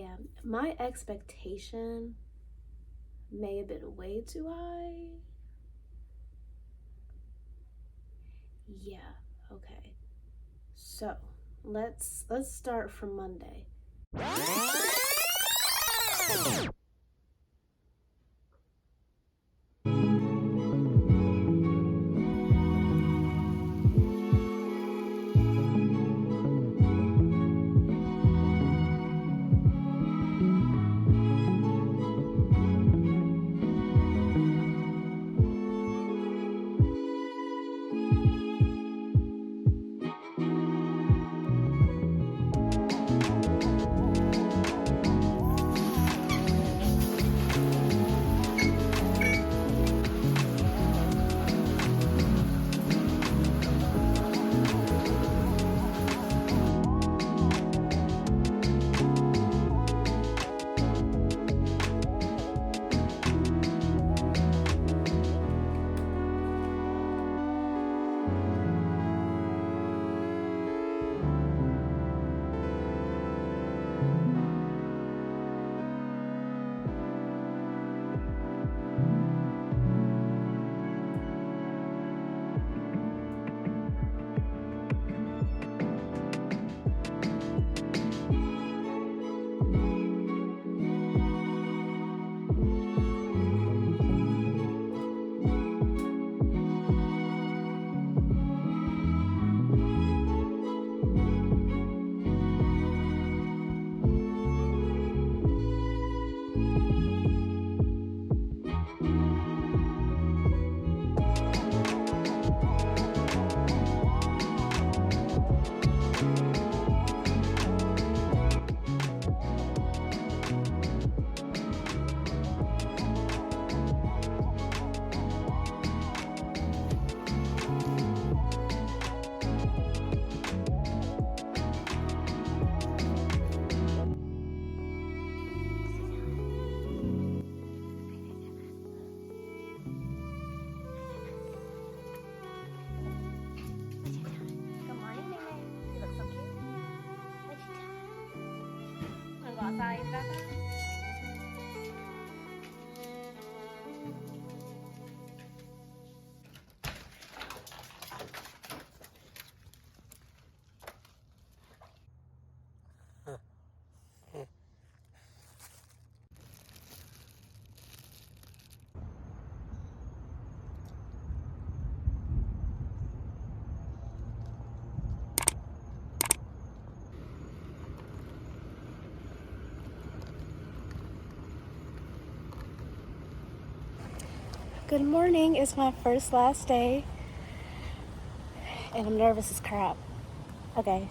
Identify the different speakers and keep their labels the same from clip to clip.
Speaker 1: Yeah, my expectation may have been way too high. Yeah, okay. So, let's start from Monday. Good morning. It's my last day, and I'm nervous as crap. Okay.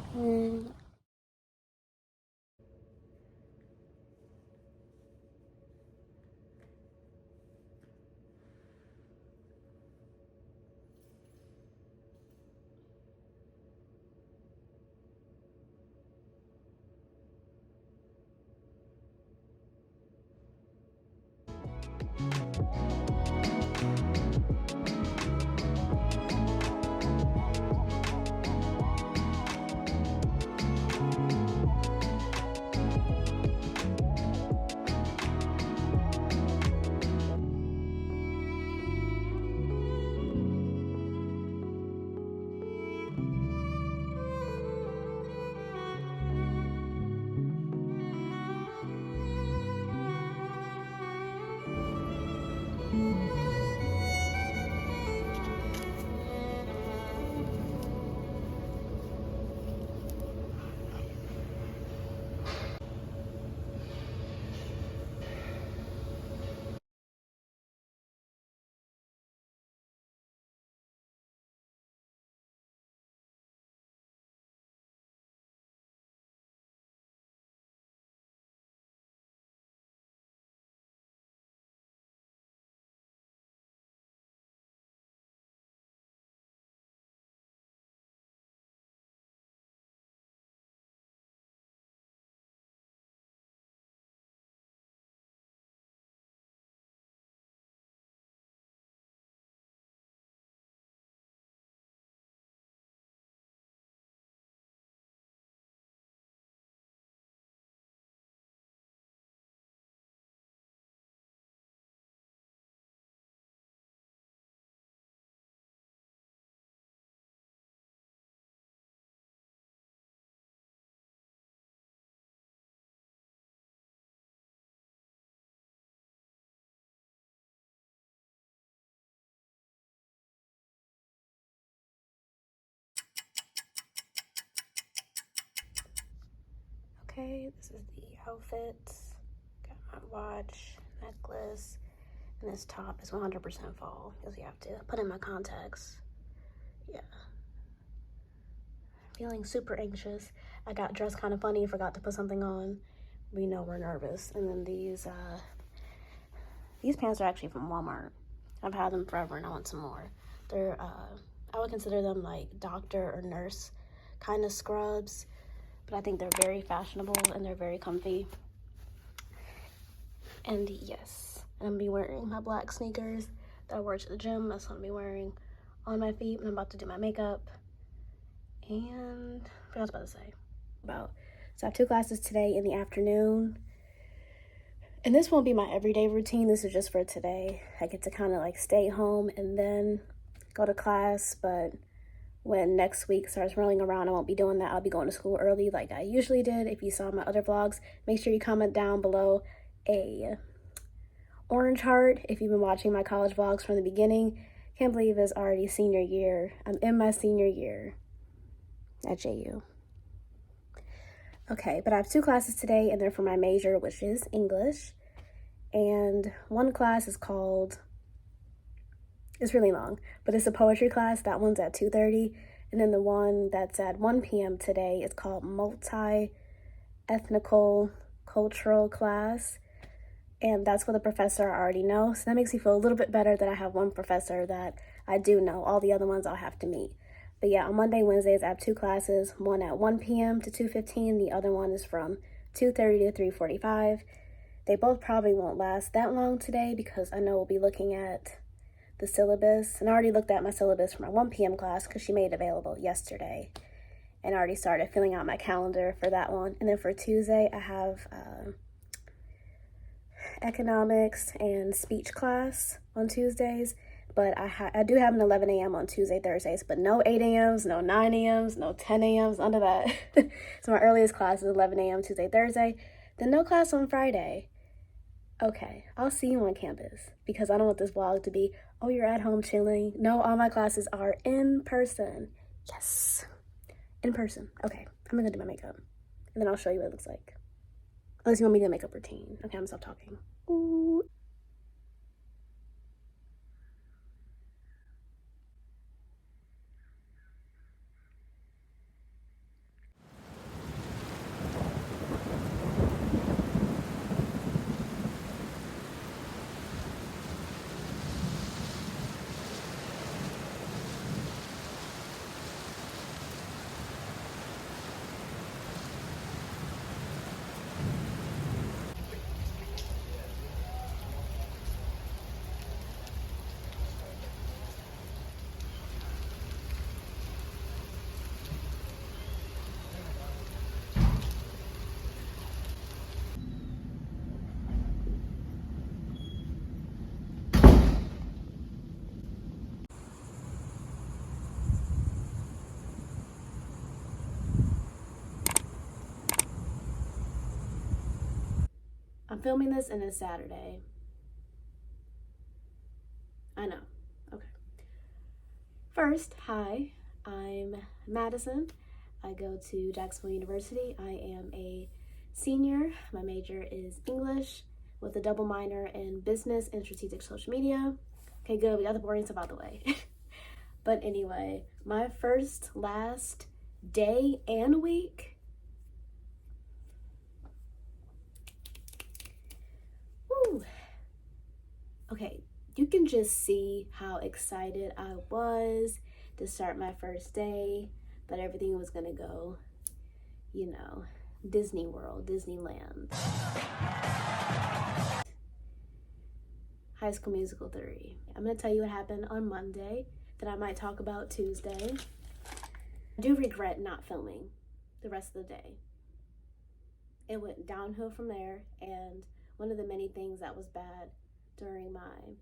Speaker 1: Okay, this is the outfits. Got my watch, necklace, and this top is 100% fall because you have to put in my contacts. Yeah. Feeling super anxious. I got dressed kind of funny, forgot to put something on. We know we're nervous. And then these pants are actually from Walmart. I've had them forever and I want some more. They're, I would consider them like doctor or nurse kind of scrubs, but I think they're very fashionable and they're very comfy. And yes, I'm gonna be wearing my black sneakers that I wore to the gym. That's what I'm gonna be wearing on my feet when I'm about to do my makeup. And what I was about to say so I have 2 classes today in the afternoon. And this won't be my everyday routine. This is just for today. I get to kind of like stay home and then go to class. But when next week starts rolling around, I won't be doing that. I'll be going to school early like I usually did. If you saw my other vlogs, make sure you comment down below a orange heart if you've been watching my college vlogs from the beginning. Can't believe it's already senior year. I'm in my senior year at JU. Okay, but I have 2 classes today, and they're for my major, which is English. And one class is called, it's really long, but it's a poetry class. That one's at 2:30. And then the one that's at 1 p.m. today is called Multi-Ethnical Cultural Class. And that's what the professor I already know. So that makes me feel a little bit better that I have one professor that I do know. All the other ones I'll have to meet. But yeah, on Monday, Wednesdays, I have 2 classes. One at 1 p.m. to 2:15. The other one is from 2:30 to 3:45. They both probably won't last that long today because I know we'll be looking at the syllabus. And I already looked at my syllabus for my 1 p.m. class because she made it available yesterday. And I already started filling out my calendar for that one. And then for Tuesday, I have economics and speech class on Tuesdays. But I do have an 11 a.m. on Tuesday, Thursdays, but no 8 a.m.s, no 9 a.m.s, no 10 a.m.s, none of that. So my earliest class is 11 a.m. Tuesday, Thursday, then no class on Friday. Okay, I'll see you on campus because I don't want this vlog to be, oh, you're at home chilling. No, all my classes are in person. Yes, in person. Okay, I'm gonna do my makeup and then I'll show you what it looks like. Unless you want me to do a makeup routine. Okay, I'm gonna stop talking. Ooh. I'm filming this and it's Saturday. I know. Okay. First, hi, I'm Madison. I go to Jacksonville University. I am a senior. My major is English with a double minor in business and strategic social media. Okay, good. We got the boring stuff out the way. But anyway, my last day and week. Woo. Okay, you can just see how excited I was to start my first day, that everything was gonna go, you know, Disney World, Disneyland. High School Musical 3. I'm gonna tell you what happened on Monday that I might talk about Tuesday. I do regret not filming the rest of the day. It went downhill from there, and one of the many things that was bad during my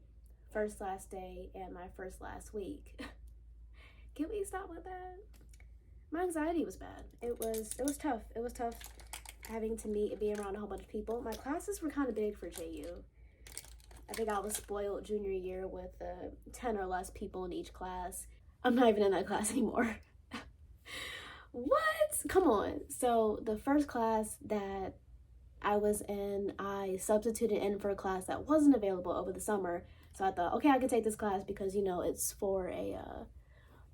Speaker 1: last day and my last week. Can we stop with that? My anxiety was bad. It was tough. It was tough having to meet and be around a whole bunch of people. My classes were kind of big for JU. I think I was spoiled junior year with 10 or less people in each class. I'm not even in that class anymore. What? Come on. So the first class that I was in, I substituted in for a class that wasn't available over the summer. So I thought, okay, I could take this class because, you know, it's for a,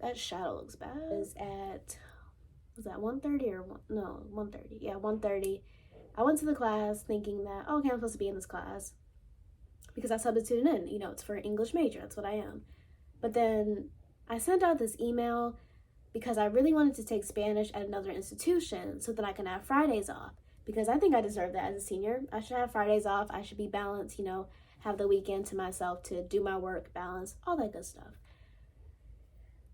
Speaker 1: that shadow looks bad. It was at, was that 1:30 or, no, 1:30. Yeah, 1:30. I went to the class thinking that, okay, I'm supposed to be in this class because I substituted in, you know, it's for an English major. That's what I am. But then I sent out this email because I really wanted to take Spanish at another institution so that I can have Fridays off, because I think I deserve that as a senior. I should have Fridays off. I should be balanced, you know, have the weekend to myself to do my work, balance, all that good stuff.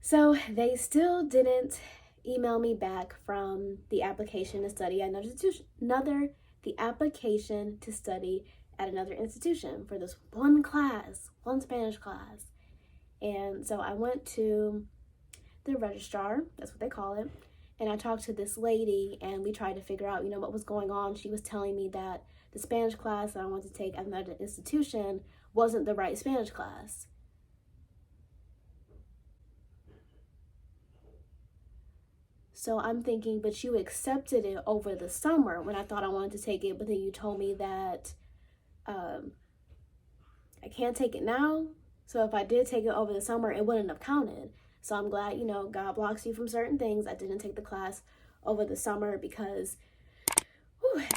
Speaker 1: So they still didn't email me back from the application to study at another institution. The application to study at another institution for this one class, one Spanish class. And so I went to the registrar, that's what they call it, and I talked to this lady and we tried to figure out, you know, what was going on. She was telling me that the Spanish class that I wanted to take at another institution wasn't the right Spanish class. So I'm thinking, but you accepted it over the summer when I thought I wanted to take it, but then you told me that I can't take it now. So if I did take it over the summer, it wouldn't have counted. So I'm glad, you know, God blocks you from certain things. I didn't take the class over the summer because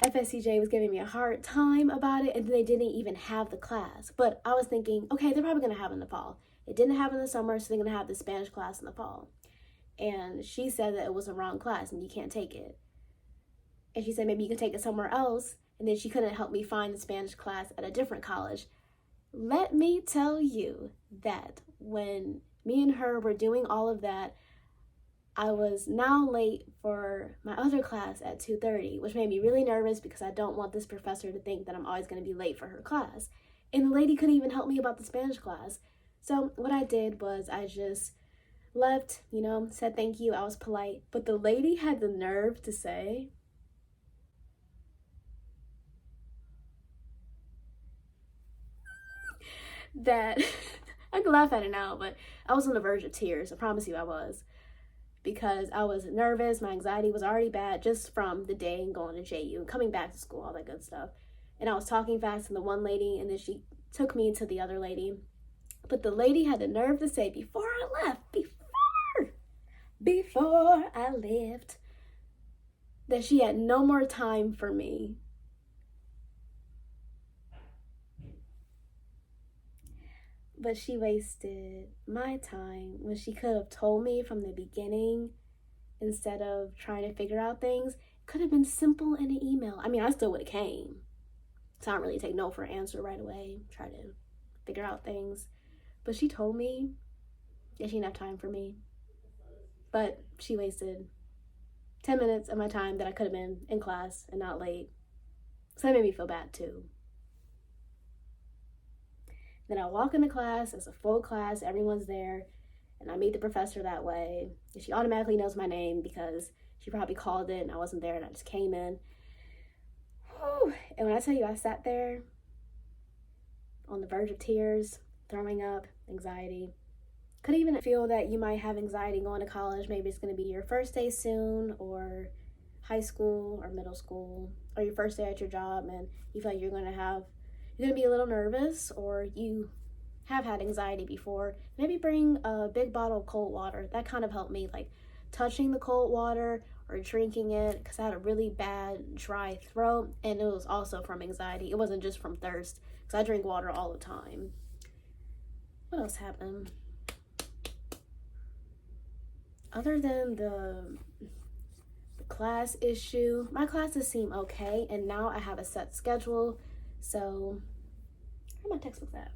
Speaker 1: FSCJ was giving me a hard time about it, and they didn't even have the class. But I was thinking, okay, they're probably going to have it in the fall. It didn't have it in the summer, so they're going to have the Spanish class in the fall. And she said that it was a wrong class and you can't take it. And she said maybe you can take it somewhere else, and then she couldn't help me find the Spanish class at a different college. Let me tell you that when me and her were doing all of that, I was now late for my other class at 2:30, which made me really nervous because I don't want this professor to think that I'm always going to be late for her class. And the lady couldn't even help me about the Spanish class. So what I did was I just left, you know, said thank you. I was polite. But the lady had the nerve to say, that I can laugh at it now, but I was on the verge of tears. I promise you I was. Because I was nervous. My anxiety was already bad just from the day and going to JU and coming back to school, all that good stuff. And I was talking fast to the one lady, and then she took me to the other lady. But the lady had the nerve to say before I left, before I left, that she had no more time for me. But she wasted my time when she could have told me from the beginning instead of trying to figure out things. It could have been simple in an email. I mean, I still would have came. So I don't really take no for an answer right away. Try to figure out things. But she told me that she didn't have time for me. But she wasted 10 minutes of my time that I could have been in class and not late. So that made me feel bad too. Then I walk into class, it's a full class, everyone's there, and I meet the professor that way. And she automatically knows my name because she probably called it and I wasn't there and I just came in. Whew. And when I tell you I sat there on the verge of tears, throwing up, anxiety. Could even feel that you might have anxiety going to college. Maybe it's going to be your first day soon, or high school or middle school, or your first day at your job, and you feel like you're going to be a little nervous, or you have had anxiety before. Maybe bring a big bottle of cold water. That kind of helped me, like touching the cold water or drinking it, because I had a really bad dry throat, and it was also from anxiety. It wasn't just from thirst, because I drink water all the time. What else happened? Other than the class issue, my classes seem okay, and now I have a set schedule. So, where are my textbooks at?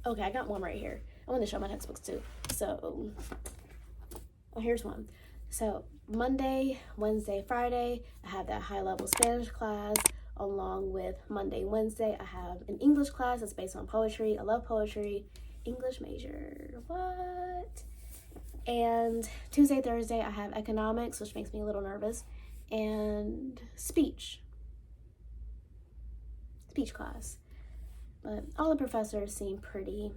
Speaker 1: Okay, I got one right here. I want to show my textbooks too. So, oh, here's one. So, Monday, Wednesday, Friday, I have that high-level Spanish class, along with Monday, Wednesday, I have an English class that's based on poetry. I love poetry. English major. What? And Tuesday, Thursday, I have economics, which makes me a little nervous, and speech class. But all the professors seem pretty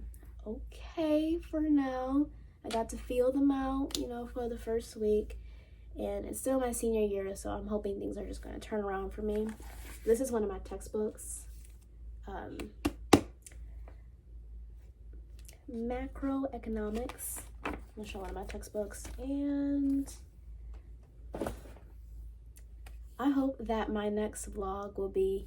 Speaker 1: okay for now. I got to feel them out, for the first week. And it's still my senior year, so I'm hoping things are just going to turn around for me. This is one of my textbooks. Macroeconomics. I'm going to show one of my textbooks. And I hope that my next vlog will be,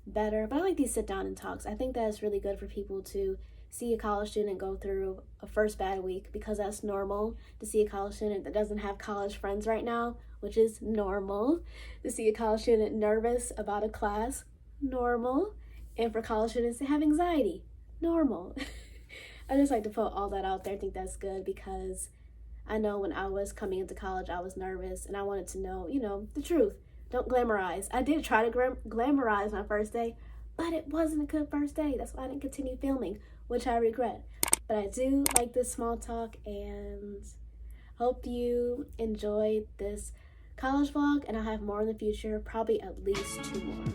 Speaker 1: better. But I like these sit down and talks. I think that it's really good for people to see a college student go through a first bad week, because that's normal to see a college student that doesn't have college friends right now, which is normal. To see a college student nervous about a class, normal. And for college students to have anxiety, normal. I just like to put all that out there. I think that's good, because I know when I was coming into college, I was nervous and I wanted to know, the truth. Don't glamorize. I did try to glamorize my first day, but it wasn't a good first day. That's why I didn't continue filming, which I regret. But I do like this small talk, and hope you enjoyed this college vlog, and I'll have more in the future, probably at least 2 more.